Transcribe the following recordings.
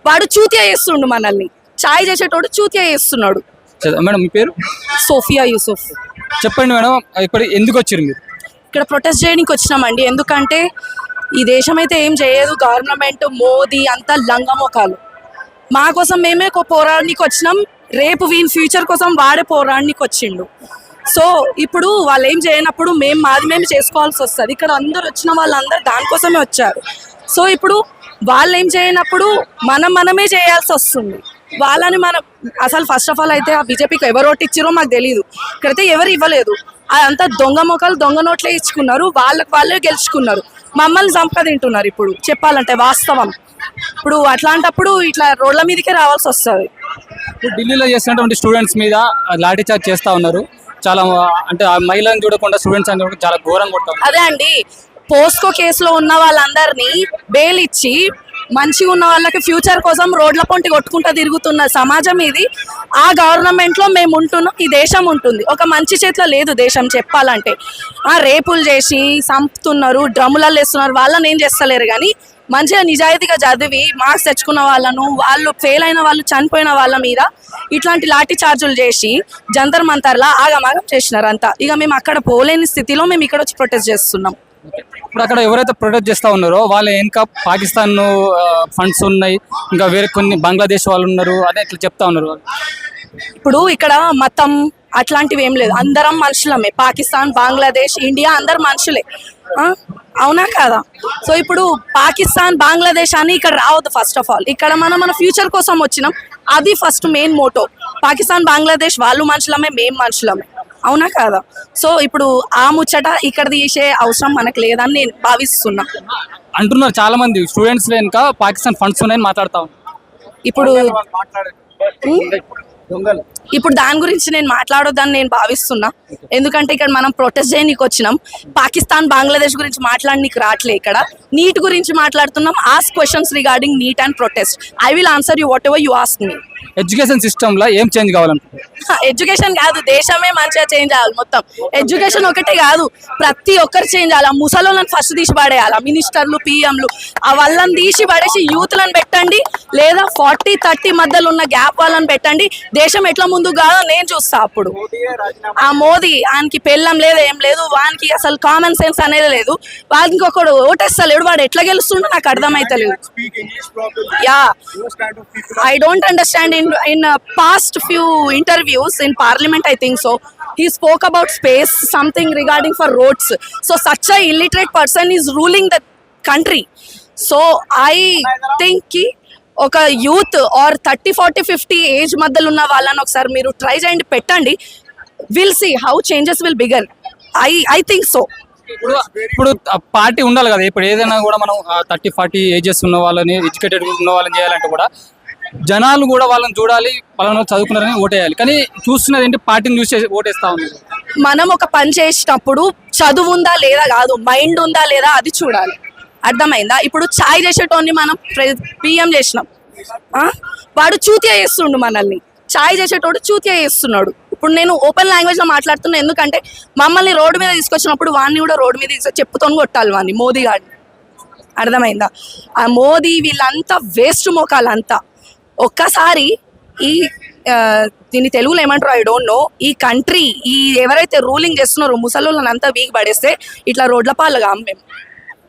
వాడు చూతియా చేస్తుండు మనల్ని. చాయ్ చేసేటోడు చూతియా చేస్తున్నాడు. మేడం మీ పేరు? సోఫియా యూసుఫ్. చెప్పండి మేడం, ఇక్కడ ఎందుకు వచ్చారు మీరు? ఇక్కడ ప్రొటెస్ట్ చేయడానికి వచ్చినామండి. ఎందుకంటే ఈ దేశం అయితే ఏం చేయదు, గవర్నమెంట్ మోదీ అంతా లంగమొకాలు. మా కోసం మేమే పోరాడడానికి వచ్చినాం, రేపు వీని ఫ్యూచర్ కోసం వాడే పోరాడడానికి వచ్చిండు. సో ఇప్పుడు వాళ్ళు ఏం చేయనప్పుడు మాది మేము చేసుకోవాల్సి వస్తుంది. ఇక్కడ అందరు వచ్చిన వాళ్ళందరూ దానికోసమే వచ్చారు. సో ఇప్పుడు వాళ్ళు ఏం చేయనప్పుడు మనమే చేయాల్సి వస్తుంది. వాళ్ళని మనం అసలు ఫస్ట్ ఆఫ్ ఆల్ అయితే ఆ బీజేపీకి ఎవరు ఓటు ఇచ్చారో మాకు తెలియదు. ఇక్కడైతే ఎవరు ఇవ్వలేదు. అదంతా దొంగ మొక్కలు దొంగ నోట్లే ఇచ్చుకున్నారు, వాళ్ళే గెలుచుకున్నారు. మమ్మల్ని తింటున్నారు. ఇప్పుడు చెప్పాలంటే వాస్తవం. ఇప్పుడు అట్లాంటప్పుడు ఇట్లా రోడ్ల మీదకే రావాల్సి వస్తుంది. ఢిల్లీలో చేస్తున్నటువంటి స్టూడెంట్స్ మీద లాఠీ చార్జ్ చేస్తా ఉన్నారు. చాలా అంటే ఆ మహిళలను చూడకుండా స్టూడెంట్స్ అని చాలా ఘోరంగా కొడతారు. అదే అండి, పోస్కో కేసులో ఉన్న వాళ్ళందరినీ బెయిల్ ఇచ్చి మంచిగా ఉన్న వాళ్ళకి ఫ్యూచర్ కోసం రోడ్ల పొంటి కొట్టుకుంటూ తిరుగుతున్న సమాజం ఇది. ఆ గవర్నమెంట్లో మేము ఉంటున్నాం, ఈ దేశం ఉంటుంది. ఒక మంచి చేతిలో లేదు దేశం చెప్పాలంటే. రేపులు చేసి చంపుతున్నారు, డ్రమ్ములలో వేస్తున్నారు, వాళ్ళని ఏం చేస్తలేరు. కానీ మంచిగా నిజాయితీగా చదివి మార్క్స్ తెచ్చుకున్న వాళ్ళను, వాళ్ళు ఫెయిల్ అయిన వాళ్ళు, చనిపోయిన వాళ్ళ మీద ఇట్లాంటి లాఠీ చార్జులు చేసి జంతర్ మంతర్లా ఆగమాగం చేసినారు అంతా. ఇక మేము అక్కడ పోలేని స్థితిలో మేము ఇక్కడ వచ్చి ప్రొటెస్ట్ చేస్తున్నాం. ఇప్పుడు అక్కడ ఎవరైతే ప్రొటెస్ట్ చేస్తూ ఉన్నారో వాళ్ళ ఇంకా పాకిస్తాన్ ఫండ్స్ ఉన్నాయి, ఇంకా వేరే కొన్ని బంగ్లాదేశ్ వాళ్ళు ఉన్నారు అదే ఇట్లా చెప్తా ఉన్నారు. ఇప్పుడు ఇక్కడ మతం అట్లాంటివి ఏం లేదు, అందరం మనుషులమే. పాకిస్తాన్, బంగ్లాదేశ్, ఇండియా అందరు మనుషులే. అవునా కాదా? సో ఇప్పుడు పాకిస్తాన్, బంగ్లాదేశ్ అని ఇక్కడ రావద్దు. ఫస్ట్ ఆఫ్ ఆల్ ఇక్కడ మన ఫ్యూచర్ కోసం వచ్చినాం. అది first main motto. Pakistan, Bangladesh వాళ్ళు మనుషులమే, మేము మనుషులమే. అవునా కాదా? సో ఇప్పుడు ఆ ముచ్చట ఇక్కడ తీసే అవసరం మనకు లేదని నేను భావిస్తున్నా. అంటున్నారు చాలా మంది స్టూడెంట్స్ ఇంకా పాకిస్తాన్ ఫండ్స్ ఉన్నాయని మాట్లాడుతా ఉన్నారు. ఇప్పుడు దాని గురించి నేను మాట్లాడొద్దని నేను భావిస్తున్నా. ఎందుకంటే ఇక్కడ మనం ప్రొటెస్ట్ చేయడానికి వచ్చినాం. పాకిస్తాన్, బంగ్లాదేశ్ గురించి మాట్లాడడానికి రావట్లే. ఇక్కడ నీట్ గురించి మాట్లాడుతున్నాం. Ask questions regarding NEET and protest. I will answer you what you ask me. Education system లో ఏం చేంజ్ కావాలంటే? ఎడ్యుకేషన్ కాదు, దేశమే మంచిగా చేంజ్ అవ్వాలి. మొత్తం ఎడ్యుకేషన్ ఒకటే కాదు, ప్రతి ఒక్కరు చేంజ్ అవ్వాలి. ముసలోళ్ళని ఫస్ట్ తీసి పడేయాలి. మినిస్టర్లు, పిఎంలు వాళ్ళని తీసి పడేసి యూత్లను పెట్టండి, లేదా 40-30 మధ్యలో ఉన్న గ్యాప్ వాళ్ళని పెట్టండి. దేశం ఎట్లా ముందుకు కాదో నేను చూస్తా. అప్పుడు ఆ మోదీ ఆయనకి పెళ్ళం లేదు, ఏం లేదు, వానికి అసలు కామన్ సెన్స్ అనేది లేదు. వానికి ఒకడు ఓటేస్తలేడు, వాడు ఎట్లా గెలుస్తుండో నాకు అర్థమైతలేదు. Yeah, I don't understand. In past few interviews in parliament, I think so, he spoke about space, something regarding for roads. So such a illiterate person is ruling the country. So I think ఒక youth or 30, 40, 50 age మధ్యలో ఉన్న వాళ్ళని ఒకసారి మీరు try చేయండి, పెట్టండి. Will see how changes will begin. I think so. ఇప్పుడు party ఉండాలి కదా. ఇప్పుడు ఏదైనా కూడా మనం 30-40 ఏజెస్ ఉన్న వాళ్ళని, ఎడ్యుకేటెడ్ ఉన్న వాళ్ళని చేయాలంటే కూడా జనాలు కూడా వాళ్ళని చూడాలి, వాళ్ళని చదువుకున్నారని ఓటేయాలి. కానీ చూస్తున్నది ఏంటి, పార్టీని చూసి ఓటేస్తా ఉన్నారు. మనం ఒక పని చేసినప్పుడు చదువు ఉందా లేదా కాదు, మైండ్ ఉందా లేదా అది చూడాలి. అర్థమైందా? ఇప్పుడు చాయ్ చేసేటోని మనం పిఎం చేసినాం, వాడు చూతియా చేస్తుండు మనల్ని. చాయ్ చేసేటోడు చూతియా చేస్తున్నాడు. ఇప్పుడు నేను ఓపెన్ లాంగ్వేజ్లో మాట్లాడుతున్నా. ఎందుకంటే మమ్మల్ని రోడ్డు మీద తీసుకొచ్చినప్పుడు వాడిని కూడా రోడ్డు మీద చెప్పుతో కొట్టాలి వాడిని, మోదీ గారిని. అర్థమైందా? ఆ మోదీ వీళ్ళంతా వేస్ట్ మోకాలంతా. ఒక్కసారి ఈ దీన్ని తెలుగులో ఏమంటారు ఐ డోంట్ నో, ఈ కంట్రీ ఈ ఎవరైతే రూలింగ్ చేస్తున్నారో ముసలోళ్ళని అంతా వీక్ పడేస్తే ఇట్లా రోడ్ల పాలుగా మేము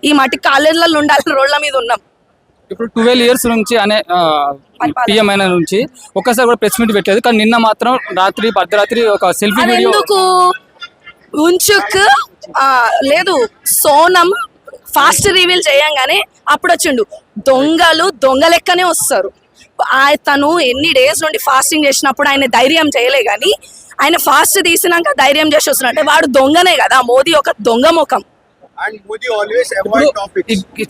ఈ మట్టి కాలేజీలలో ఉండాలని రోడ్ల మీద ఉన్నాం. ఇప్పుడు 12 years నుంచి అనే పిఎం అయిన నుంచి ఒక్కసారి కూడా ప్రెస్ మీట్ పెట్టలేదు. కానీ నిన్న మాత్రం అర్ధరాత్రి ఒక సెల్ఫీ వీడియో ఎందుకు ఉంచుక్ లేదు, సోనం ఫాస్ట్ రివీల్ చేయంగానే అప్పుడు వచ్చిండు. దొంగ లెక్కనే వస్తారు. తను ఎన్ని డేస్ నుండి ఫాస్టింగ్ చేసినప్పుడు ఆయన ధైర్యం చేయలే, కానీ ఆయన ఫాస్ట్ తీసినాక ధైర్యం చేసి వస్తున్నాడు. వాడు దొంగనే కదా, మోదీ ఒక దొంగ ముఖం.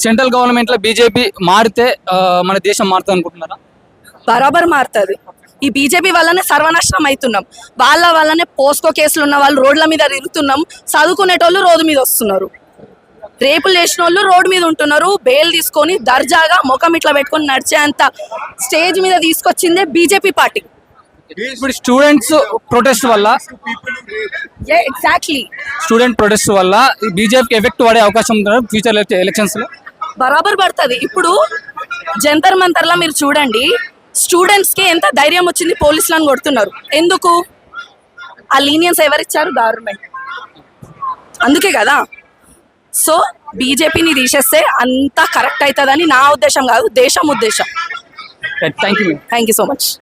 సెంట్రల్ గవర్నమెంట్ లో బీజేపీ మారితే మన దేశం మారుతుంది అనుకుంటున్నారా? బరాబర్ మారుతుంది. ఈ బీజేపీ వల్లనే సర్వనాశనం అవుతున్నాం. వాళ్ళ వల్లనే పోస్కో కేసులు ఉన్న వాళ్ళు రోడ్ల మీద తిరుగుతున్నాం. చదువుకునేటోళ్ళు రోడ్డు మీద వస్తున్నారు. రేపులు చేసిన వాళ్ళు రోడ్డు మీద ఉంటున్నారు. బెయిల్ తీసుకొని దర్జాగా ముఖం ఇట్లా పెట్టుకొని నడిచేంత స్టేజ్ మీద తీసుకొచ్చిందే బీజేపీ పార్టీ. ఇప్పుడు స్టూడెంట్స్ ప్రొటెస్ట్ వల్ల ఎగ్జాక్ట్లీ స్టూడెంట్ ప్రొటెస్ట్ వల్ల బీజేపీకి ఎఫెక్ట్ పడే అవకాశం ఉంటుంది ఫ్యూచర్ ఎలక్షన్స్ లో. బరాబర్ పడుతుంది. ఇప్పుడు జంతర్ మంతర్లా మీరు చూడండి, స్టూడెంట్స్కి ఎంత ధైర్యం వచ్చింది పోలీసులను కొడుతున్నారు. ఎందుకు? ఆ లీనియన్స్ ఎవరిచ్చారు? గవర్నమెంట్. అందుకే కదా. సో బీజేపీని తీసేస్తే అంతా కరెక్ట్ అవుతుందని నా ఉద్దేశం కాదు, దేశం ఉద్దేశం. Thank you. Thank you so much.